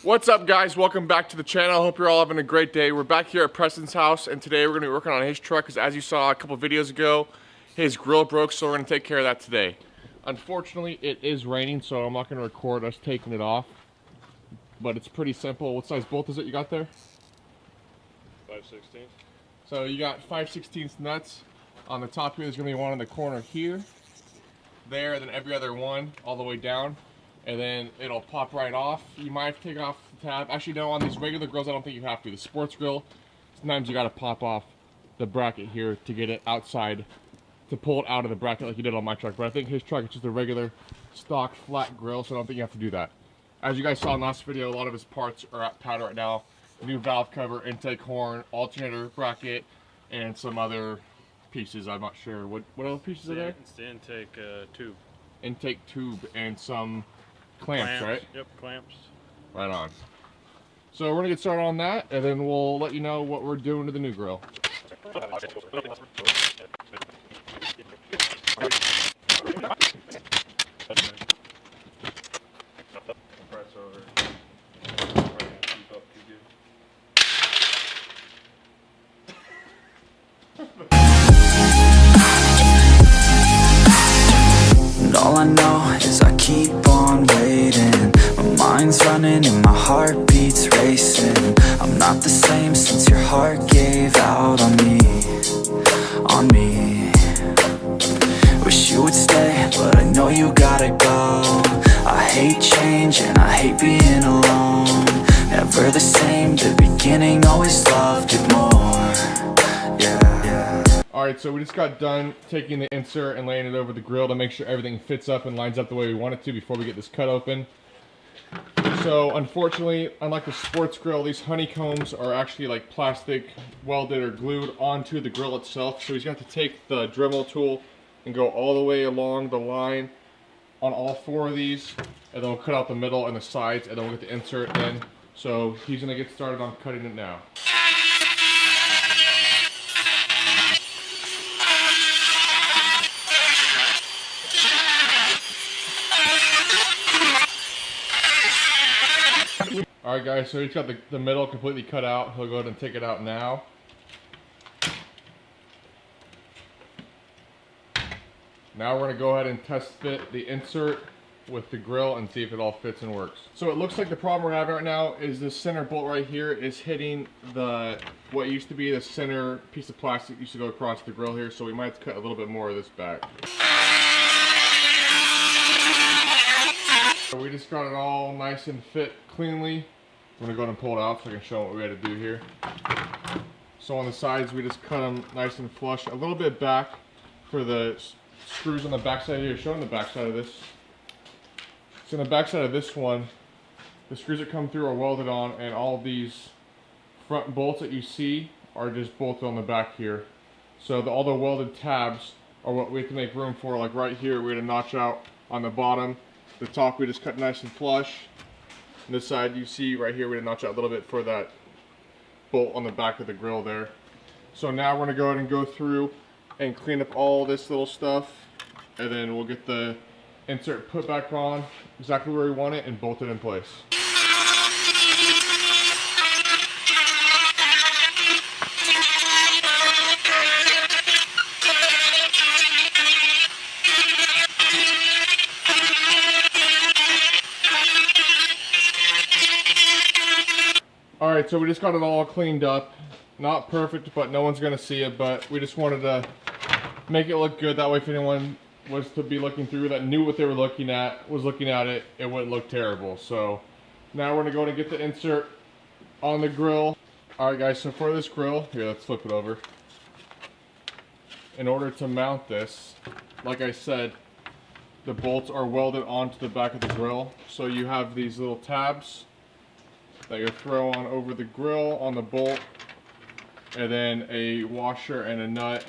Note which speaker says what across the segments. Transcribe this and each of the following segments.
Speaker 1: What's up, guys? Welcome back to the channel. I hope you're all having a great day. We're back here at Preston's house, and today we're going to be working on his truck because, as you saw a couple videos ago, his grill broke, so we're going to take care of that today. Unfortunately, it is raining, so I'm not going to record us taking it off, but it's pretty simple. What size bolt is it you got there?
Speaker 2: 5/16.
Speaker 1: So you got 5/16 nuts. On the top here, there's going to be one in the corner here, there, then every other one all the way down. And then it'll pop right off. You might have to take off the tab. Actually, no, on these regular grills, I don't think you have to. The sports grill, sometimes you gotta pop off the bracket here to get it outside, to pull it out of the bracket like you did on my truck. But I think his truck is just a regular stock flat grill, so I don't think you have to do that. As you guys saw in the last video, a lot of his parts are at powder right now. New valve cover, intake horn, alternator bracket, and some other pieces. I'm not sure. What other pieces are there?
Speaker 2: It's the intake tube.
Speaker 1: Intake tube and some clamps, right?
Speaker 2: Yep, clamps.
Speaker 1: Right on. So we're gonna get started on that, and then we'll let you know what we're doing to the new grill.
Speaker 3: And all I know is I keep on waiting. My mind's running and my heart beats racing. I'm not the same since your heart gave out on me, on me. Wish you would stay, but I know you gotta go. I hate change and I hate being alone. Never the same, the beginning, always loved it more. Yeah.
Speaker 1: Alright, so we just got done taking the insert and laying it over the grill to make sure everything fits up and lines up the way we want it to before we get this cut open. So unfortunately, unlike the sports grill, these honeycombs are actually like plastic welded or glued onto the grill itself. So he's got to take the Dremel tool and go all the way along the line on all four of these, and then we'll cut out the middle and the sides, and then we'll get the insert in. So he's gonna get started on cutting it now. Alright guys, so he's got the middle completely cut out. He'll go ahead and take it out now. Now we're going to go ahead and test fit the insert with the grill and see if it all fits and works. So it looks like the problem we're having right now is this center bolt right here is hitting what used to be the center piece of plastic that used to go across the grill here, so we might have to cut a little bit more of this back. So we just got it all nice and fit cleanly. I'm going to go ahead and pull it out so I can show what we had to do here. So on the sides we just cut them nice and flush, a little bit back for the screws on the back side here. Showing the back side of this. So on the back side of this one, the screws that come through are welded on, and all of these front bolts that you see are just bolted on the back here. So all the welded tabs are what we have to make room for. Like right here, we had a notch out on the bottom. The top we just cut nice and flush. And this side you see right here, we had a notch out a little bit for that bolt on the back of the grill there. So now we're gonna go ahead and go through and clean up all this little stuff, and then we'll get the insert put back on exactly where we want it and bolt it in place. Alright, so we just got it all cleaned up. Not perfect, but no one's gonna see it, but we just wanted to make it look good. That way if anyone was to be looking through that knew what they were looking at, it wouldn't look terrible. So now we're gonna go and get the insert on the grill. Alright guys, so for this grill, here, let's flip it over. In order to mount this, like I said, the bolts are welded onto the back of the grill. So you have these little tabs that you throw on over the grill on the bolt, and then a washer and a nut.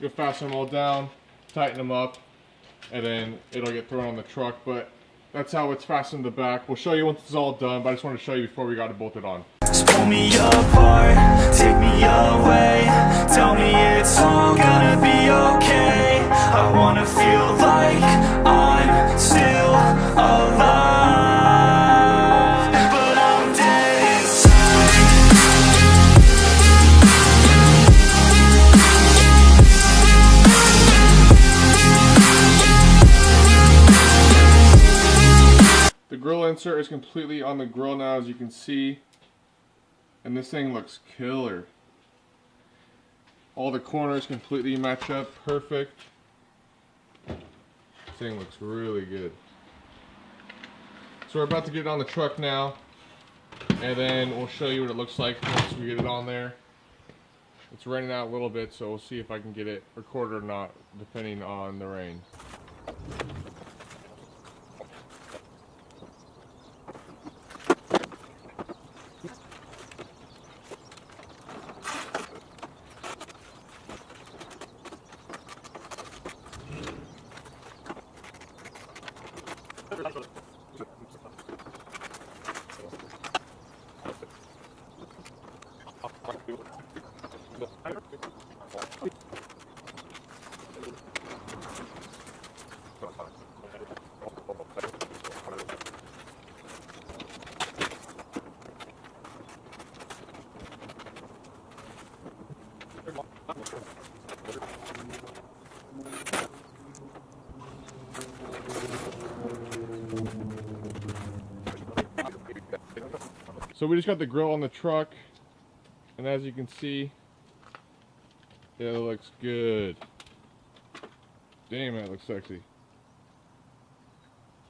Speaker 1: You'll fasten them all down, tighten them up, and then it'll get thrown on the truck. But that's how it's fastened to the back. We'll show you once it's all done, but I just wanted to show you before we got it bolted on.
Speaker 3: Just pull me apart, take me away, tell me it's all gonna be okay. I wanna feel like I'm still alive, but I'm
Speaker 1: insert is completely on the grill now, as you can see. And this thing looks killer. All the corners completely match up perfect. This thing looks really good. So we're about to get it on the truck now, and then we'll show you what it looks like once we get it on there. It's raining out a little bit, so we'll see if I can get it recorded or not, depending on the rain. So we just got the grill on the truck, and as you can see, it looks good. Damn, that looks sexy.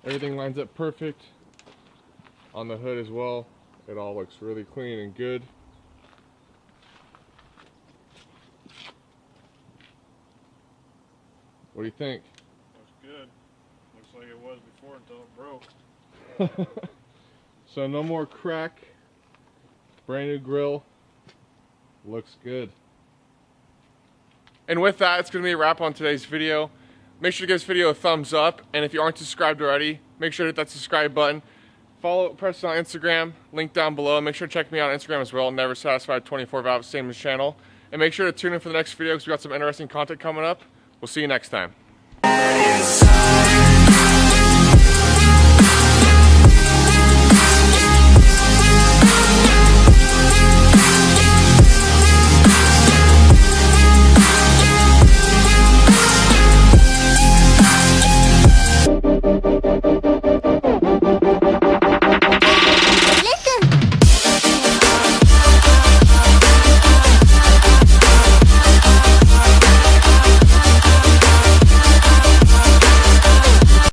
Speaker 1: Everything lines up perfect on the hood as well. It all looks really clean and good. What do you think?
Speaker 2: Looks good. Looks like it was before until it broke.
Speaker 1: So no more crack. Brand new grill. Looks good. And with that, it's going to be a wrap on today's video. Make sure to give this video a thumbs up, and if you aren't subscribed already, make sure to hit that subscribe button. Press it on Instagram, link down below. Make sure to check me out on Instagram as well, Never Satisfied 24 Valve, same as channel. And make sure to tune in for the next video because we got some interesting content coming up. We'll see you next time.